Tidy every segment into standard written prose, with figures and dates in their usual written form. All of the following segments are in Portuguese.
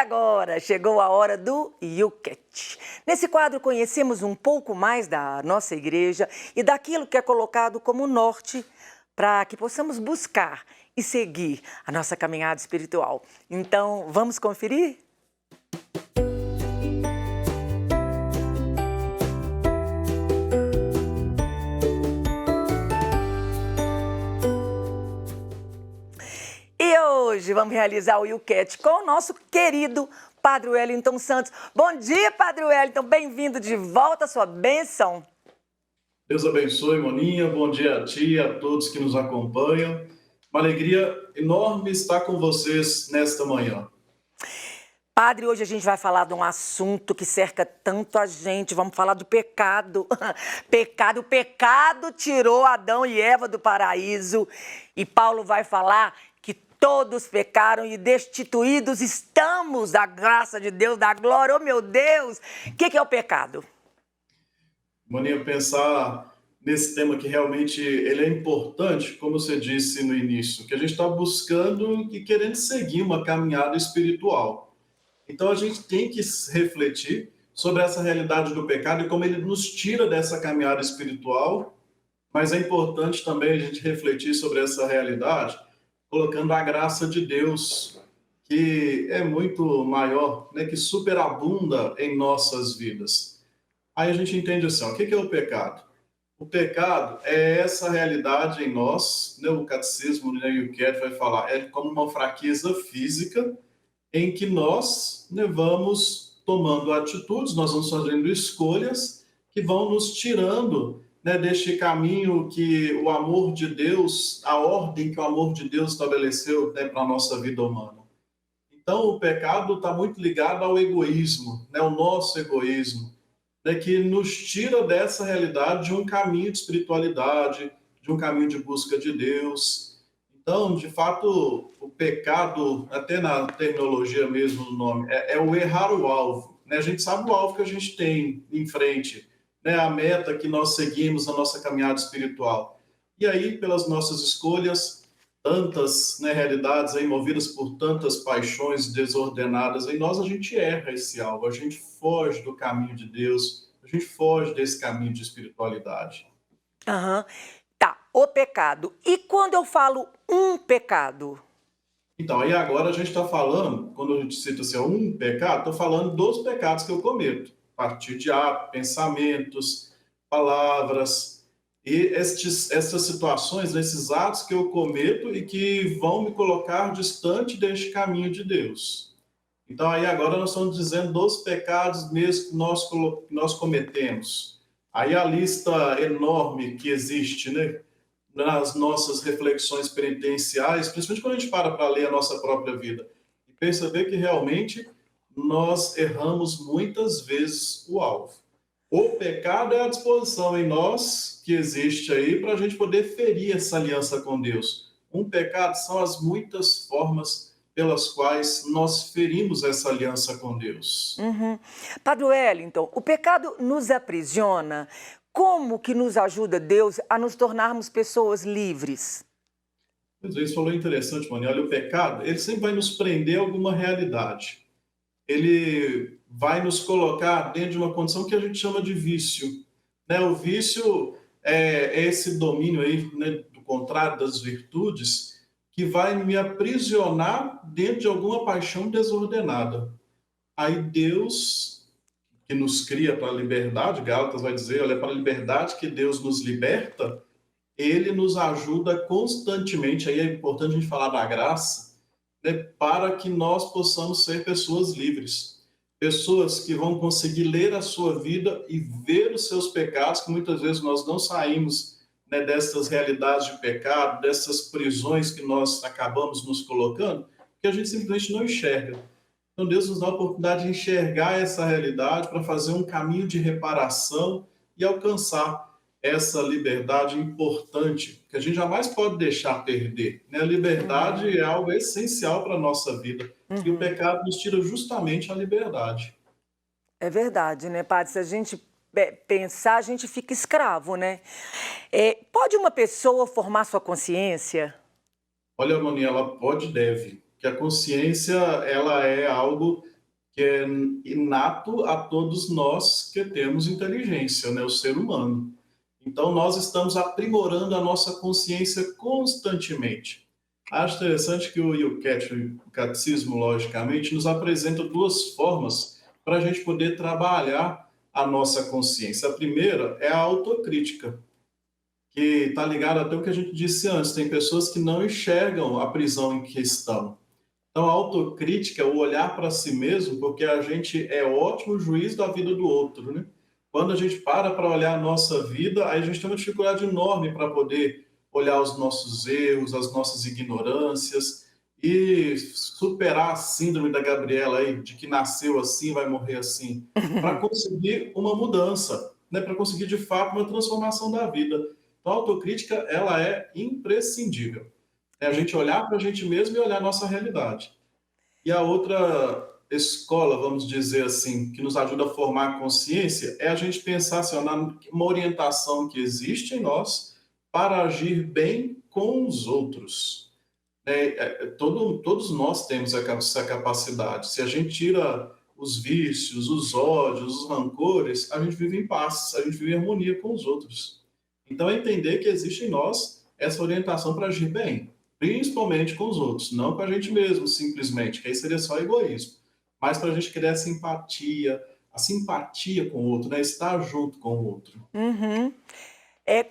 agora chegou a hora do YouCat. Nesse quadro conhecemos um pouco mais da nossa igreja e daquilo que é colocado como norte para que possamos buscar e seguir a nossa caminhada espiritual. Então, vamos conferir? E hoje vamos realizar o YouCat com o nosso querido Padre Wellington Santos. Bom dia, Padre Wellington, bem-vindo de volta, sua bênção. Deus abençoe, Moninha, bom dia a ti e a todos que nos acompanham. Uma alegria enorme estar com vocês nesta manhã. Padre, hoje a gente vai falar de um assunto que cerca tanto a gente, vamos falar do pecado. O pecado tirou Adão e Eva do paraíso e Paulo vai falar que todos pecaram e destituídos estamos da graça de Deus, da glória. Oh, meu Deus! O que é o pecado? Moninha, pensar nesse tema que realmente ele é importante, como você disse no início, que a gente está buscando e querendo seguir uma caminhada espiritual. Então a gente tem que refletir sobre essa realidade do pecado e como ele nos tira dessa caminhada espiritual, mas é importante também a gente refletir sobre essa realidade colocando a graça de Deus, que é muito maior, né, que superabunda em nossas vidas. Aí a gente entende assim, ó, o que é o pecado? O pecado é essa realidade em nós, né, o catecismo, né, e o YouCat vai falar, é como uma fraqueza física em que nós, né, vamos tomando atitudes, nós vamos fazendo escolhas que vão nos tirando, né, deste caminho que o amor de Deus, a ordem que o amor de Deus estabeleceu, né, para a nossa vida humana. Então, o pecado está muito ligado ao egoísmo, né, o nosso egoísmo, né, que nos tira dessa realidade de um caminho de espiritualidade, de um caminho de busca de Deus. Então, de fato, o pecado, até na terminologia mesmo do nome, é o errar o alvo. Né? A gente sabe o alvo que a gente tem em frente, né? A meta que nós seguimos na nossa caminhada espiritual. E aí, pelas nossas escolhas, tantas, né, realidades aí, movidas por tantas paixões desordenadas em nós, a gente erra esse alvo, a gente foge do caminho de Deus, a gente foge desse caminho de espiritualidade. Aham. Tá, o pecado. E quando eu falo um pecado? Então, aí agora a gente está falando, quando a gente cita assim, um pecado, estou falando dos pecados que eu cometo, a partir de atos, pensamentos, palavras, e essas situações, esses atos que eu cometo e que vão me colocar distante deste caminho de Deus. Então, aí agora nós estamos dizendo dos pecados mesmo que nós cometemos. Aí a lista enorme que existe, né, nas nossas reflexões penitenciais, principalmente quando a gente para ler a nossa própria vida, e perceber que realmente nós erramos muitas vezes o alvo. O pecado é a disposição em nós que existe aí para a gente poder ferir essa aliança com Deus. Um pecado são as muitas formas pelas quais nós ferimos essa aliança com Deus. Padre Wellington, o pecado nos aprisiona. Como que nos ajuda Deus a nos tornarmos pessoas livres? Isso falou interessante, mano. Olha, o pecado, ele sempre vai nos prender a alguma realidade. Ele vai nos colocar dentro de uma condição que a gente chama de vício. Né? O vício é esse domínio aí, né, do contrário das virtudes, que vai me aprisionar dentro de alguma paixão desordenada. Aí Deus, que nos cria para a liberdade, Gálatas vai dizer, olha, é para a liberdade que Deus nos liberta, ele nos ajuda constantemente, aí é importante a gente falar da graça, né, para que nós possamos ser pessoas livres. Pessoas que vão conseguir ler a sua vida e ver os seus pecados, que muitas vezes nós não saímos, né, dessas realidades de pecado, dessas prisões que nós acabamos nos colocando, que a gente simplesmente não enxerga. Então Deus nos dá a oportunidade de enxergar essa realidade para fazer um caminho de reparação e alcançar essa liberdade importante, que a gente jamais pode deixar perder. Né? A liberdade é algo essencial para a nossa vida. E o pecado nos tira justamente a liberdade. É verdade, né, Padre? Se a gente pensar, a gente fica escravo, né? Pode uma pessoa formar sua consciência? Olha, Moni, ela pode e deve. que a consciência ela é algo que é inato a todos nós que temos inteligência, né, o ser humano. Então, nós estamos aprimorando a nossa consciência constantemente. Acho interessante que o IUCAT, o Catecismo, logicamente, nos apresenta duas formas para a gente poder trabalhar a nossa consciência. A primeira é a autocrítica, que está ligada até o que a gente disse antes. Tem pessoas que não enxergam a prisão em que estão. Então, a autocrítica é o olhar para si mesmo, porque a gente é ótimo juiz da vida do outro, né? Quando a gente para olhar a nossa vida, aí a gente tem uma dificuldade enorme para poder olhar os nossos erros, as nossas ignorâncias e superar a síndrome da Gabriela aí, de que nasceu assim, vai morrer assim, para conseguir uma mudança, né? Para conseguir de fato uma transformação da vida. Então, a autocrítica ela é imprescindível. É a gente olhar para a gente mesmo e olhar a nossa realidade. E a outra escola, vamos dizer assim, que nos ajuda a formar a consciência, é a gente pensar assim, ó, uma orientação que existe em nós para agir bem com os outros. Todos nós temos essa capacidade. Se a gente tira os vícios, os ódios, os rancores, a gente vive em paz, a gente vive em harmonia com os outros. Então, é entender que existe em nós essa orientação para agir bem, principalmente com os outros, não com a gente mesmo, simplesmente, que aí seria só egoísmo, mas para a gente criar a simpatia com o outro, né? Estar junto com o outro. Uhum.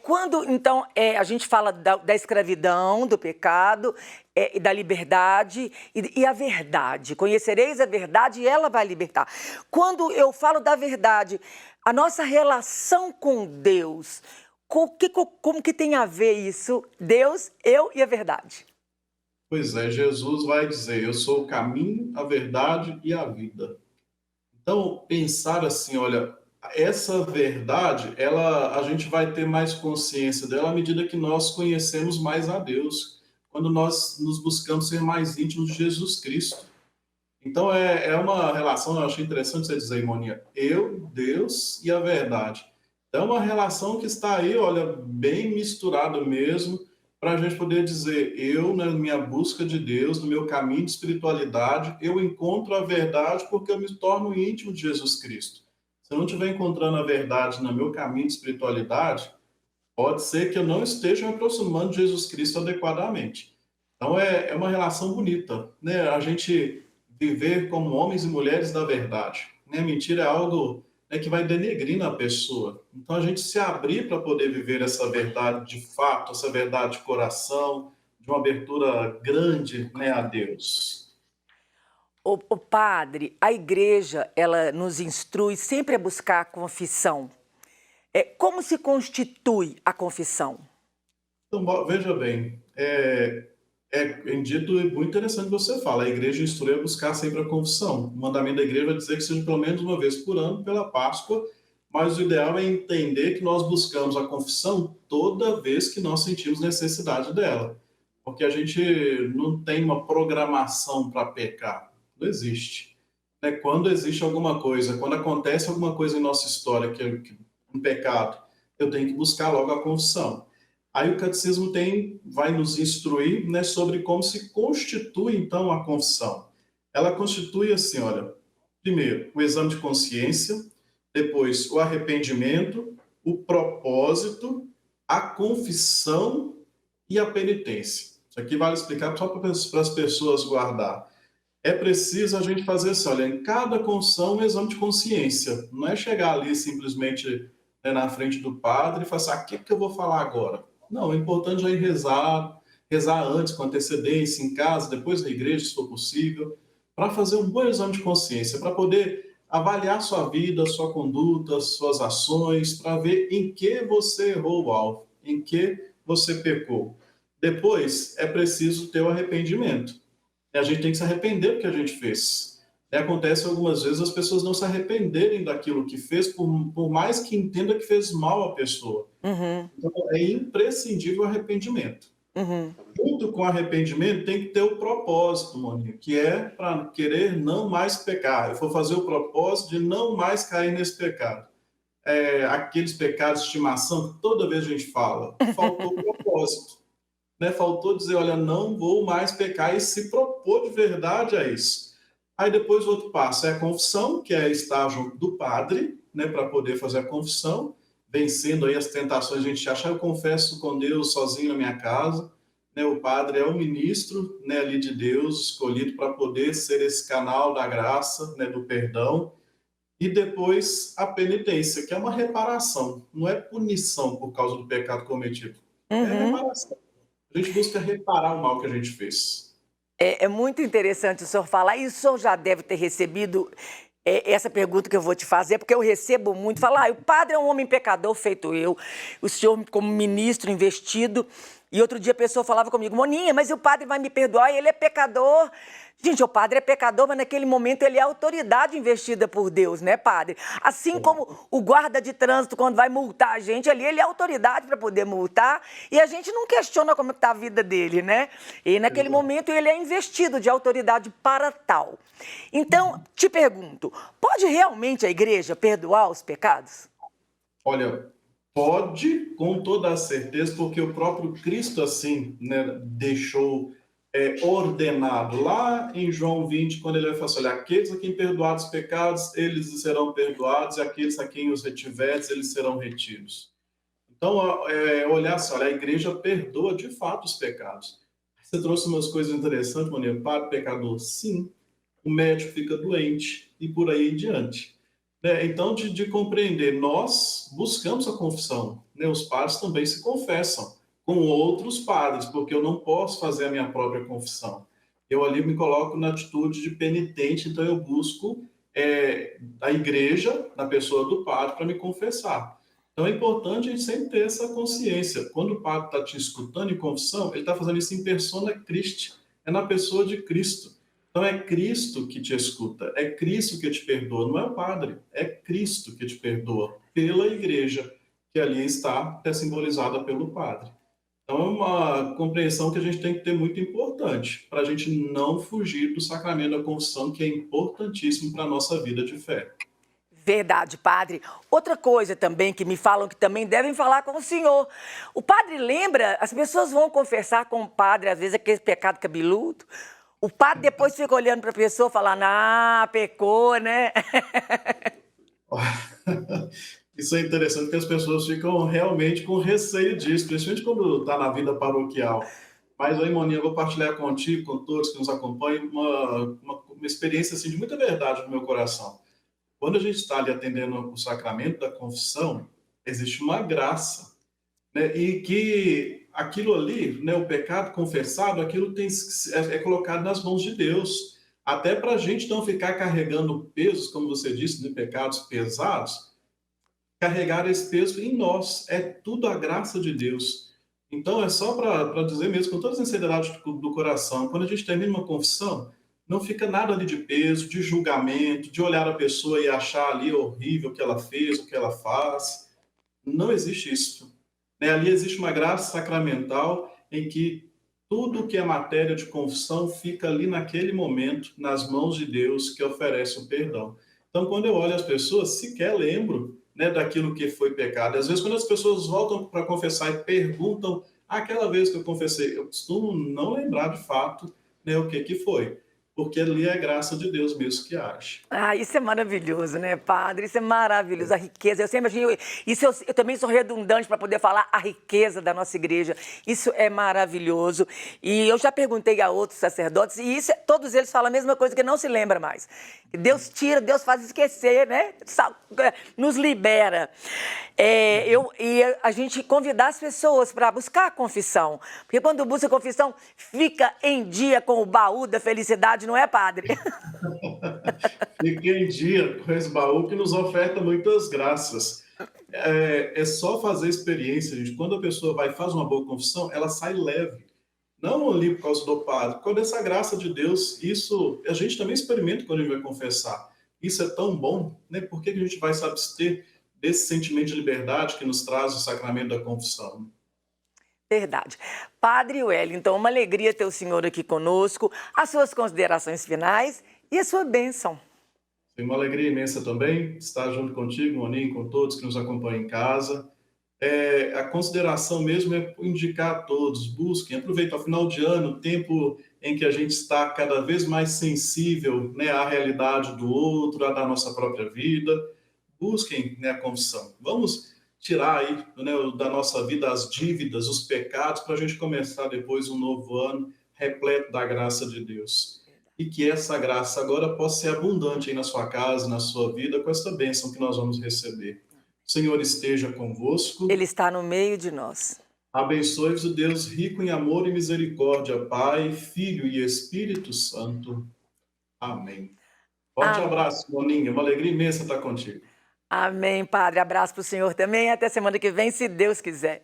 Quando, então, a gente fala da escravidão, do pecado, e da liberdade e a verdade. Conhecereis a verdade e ela vai libertar. Quando eu falo da verdade, a nossa relação com Deus, como que tem a ver isso? Deus, eu e a verdade. Pois é, Jesus vai dizer, eu sou o caminho, a verdade e a vida. Então, pensar assim, olha, essa verdade, a gente vai ter mais consciência dela à medida que nós conhecemos mais a Deus, quando nós nos buscamos ser mais íntimos de Jesus Cristo. Então, é uma relação, eu achei interessante você dizer, Moninha, eu, Deus e a verdade. É uma relação que está aí, olha, bem misturada mesmo, para a gente poder dizer, eu, na minha busca de Deus, no meu caminho de espiritualidade, eu encontro a verdade porque eu me torno íntimo de Jesus Cristo. Se eu não estiver encontrando a verdade no meu caminho de espiritualidade, pode ser que eu não esteja me aproximando de Jesus Cristo adequadamente. Então, é uma relação bonita, né? A gente viver como homens e mulheres da verdade, né? Mentira é algo, né, que vai denegrindo a pessoa. Então, a gente se abrir para poder viver essa verdade de fato, essa verdade de coração, de uma abertura grande, né, a Deus. O padre, a igreja, ela nos instrui sempre a buscar a confissão. Como se constitui a confissão? Então, veja bem, é dito muito interessante você fala, a igreja instrui a buscar sempre a confissão. O mandamento da igreja vai dizer que seja pelo menos uma vez por ano, pela Páscoa, mas o ideal é entender que nós buscamos a confissão toda vez que nós sentimos necessidade dela. Porque a gente não tem uma programação para pecar. Não existe. Quando existe alguma coisa, quando acontece alguma coisa em nossa história que é um pecado, eu tenho que buscar logo a confissão. Aí o catecismo vai nos instruir, né, sobre como se constitui, então, a confissão. Ela constitui assim, olha, primeiro, o exame de consciência, depois o arrependimento, o propósito, a confissão e a penitência. Isso aqui vale explicar só para as pessoas guardar. É preciso a gente fazer assim, olha, em cada confissão um exame de consciência. Não é chegar ali simplesmente, né, na frente do padre e falar assim, o que eu vou falar agora? Não, é importante já ir rezar antes, com antecedência, em casa, depois na igreja, se for possível, para fazer um bom exame de consciência, para poder avaliar sua vida, sua conduta, suas ações, para ver em que você errou o alvo, em que você pecou. Depois, é preciso ter o arrependimento. A gente tem que se arrepender do que a gente fez. Acontece algumas vezes as pessoas não se arrependerem daquilo que fez, por mais que entenda que fez mal à pessoa. Uhum. Então, é imprescindível o arrependimento. Uhum. Junto com o arrependimento tem que ter o propósito, Moninha, que é para querer não mais pecar. Eu vou fazer o propósito de não mais cair nesse pecado. Aqueles pecados de estimação que toda vez a gente fala, faltou o propósito. né? Faltou dizer, olha, não vou mais pecar e se propor de verdade a isso. Aí depois o outro passo é a confissão, que é estar junto do padre, né, para poder fazer a confissão, vencendo aí as tentações, a gente acha, eu confesso com Deus sozinho na minha casa, né, o padre é o ministro, né, ali de Deus, escolhido para poder ser esse canal da graça, né, do perdão, e depois a penitência, que é uma reparação, não é punição por causa do pecado cometido, é Uhum. reparação. A gente busca reparar o mal que a gente fez. É muito interessante o senhor falar, e o senhor já deve ter recebido essa pergunta que eu vou te fazer, porque eu recebo muito, falar, o padre é um homem pecador feito eu, o senhor como ministro investido, e outro dia a pessoa falava comigo, Moninha, mas o padre vai me perdoar, ele é pecador. Gente, o padre é pecador, mas naquele momento ele é a autoridade investida por Deus, né, padre? Assim como o guarda de trânsito, quando vai multar a gente ali, ele é autoridade para poder multar, e a gente não questiona como está a vida dele, né? E naquele Exato. momento ele é investido de autoridade para tal. Então, te pergunto, pode realmente a igreja perdoar os pecados? Olha, pode com toda a certeza, porque o próprio Cristo assim, né, deixou ordenado lá em João 20, quando ele vai falar assim, olha, aqueles a quem perdoados os pecados, eles serão perdoados, e aqueles a quem os retiveres, eles serão retidos. Então, olhar assim, olha, a igreja perdoa de fato os pecados. Você trouxe umas coisas interessantes, Maneiro. Para o pecador, sim. O médico fica doente e por aí em diante. Né? Então, de compreender, nós buscamos a confissão. Né? Os padres também se confessam com outros padres, porque eu não posso fazer a minha própria confissão. Eu ali me coloco na atitude de penitente, então eu busco a igreja, na pessoa do padre, para me confessar. Então é importante a gente sempre ter essa consciência. Quando o padre está te escutando em confissão, ele está fazendo isso em persona Christi, é na pessoa de Cristo. Então é Cristo que te escuta, é Cristo que te perdoa, não é o padre, é Cristo que te perdoa pela igreja, que ali está, que é simbolizada pelo padre. Então é uma compreensão que a gente tem que ter muito importante, para a gente não fugir do sacramento da confissão, que é importantíssimo para a nossa vida de fé. Verdade, padre. Outra coisa também que me falam que também devem falar com o senhor. O padre lembra, as pessoas vão confessar com o padre, às vezes, aquele pecado cabeludo. O padre depois fica olhando para a pessoa falando, ah, pecou, né? Isso é interessante porque as pessoas ficam realmente com receio disso, principalmente quando está na vida paroquial. Mas aí, Moninha, eu vou partilhar contigo, com todos que nos acompanham, uma experiência assim, de muita verdade no meu coração. Quando a gente está ali atendendo o sacramento da confissão, existe uma graça, né? E que aquilo ali, né, o pecado confessado, aquilo é colocado nas mãos de Deus, até para a gente não ficar carregando pesos, como você disse, de pecados pesados, carregar esse peso em nós. É tudo a graça de Deus. Então, é só para dizer mesmo, com toda a sinceridade do coração, quando a gente termina uma confissão, não fica nada ali de peso, de julgamento, de olhar a pessoa e achar ali horrível o que ela fez, o que ela faz. Não existe isso. Né? Ali existe uma graça sacramental em que tudo que é matéria de confissão fica ali naquele momento, nas mãos de Deus, que oferece o perdão. Então, quando eu olho as pessoas, sequer lembro, né, daquilo que foi pecado. Às vezes, quando as pessoas voltam para confessar e perguntam, aquela vez que eu confessei, eu costumo não lembrar de fato, né, o que foi. Porque ali é a graça de Deus mesmo que age. Ah, isso é maravilhoso, né, padre? Isso é maravilhoso, a riqueza. Eu sempre imagino, isso eu também sou redundante para poder falar a riqueza da nossa igreja. Isso é maravilhoso. E eu já perguntei a outros sacerdotes, e isso, todos eles falam a mesma coisa, que não se lembra mais. Que Deus tira, Deus faz esquecer, né? Nos libera. E a gente convidar as pessoas para buscar a confissão. Porque quando busca a confissão, fica em dia com o baú da felicidade, não é, padre? Fique em dia com esse baú que nos oferta muitas graças. É só fazer experiência, gente. Quando a pessoa vai e faz uma boa confissão, ela sai leve. Não ali por causa do padre. Quando essa graça de Deus, isso a gente também experimenta quando a gente vai confessar. Isso é tão bom, né? Por que a gente vai se abster desse sentimento de liberdade que nos traz o sacramento da confissão? Verdade. Padre Wellington, uma alegria ter o senhor aqui conosco. As suas considerações finais e a sua bênção. Foi uma alegria imensa também estar junto contigo, Moninho, com todos que nos acompanham em casa. A consideração mesmo é indicar a todos, busquem, aproveitem o final de ano, tempo em que a gente está cada vez mais sensível, né, à realidade do outro, à da nossa própria vida. Busquem, né, a confissão. Vamos tirar aí, né, da nossa vida as dívidas, os pecados, para a gente começar depois um novo ano repleto da graça de Deus. E que essa graça agora possa ser abundante aí na sua casa, na sua vida, com essa bênção que nós vamos receber. O Senhor esteja convosco. Ele está no meio de nós. Abençoe-vos o Deus rico em amor e misericórdia, Pai, Filho e Espírito Santo. Amém. Forte Amém. abraço, Moninha. Uma alegria imensa estar contigo. Amém, Padre. Abraço para o senhor também. Até semana que vem, se Deus quiser.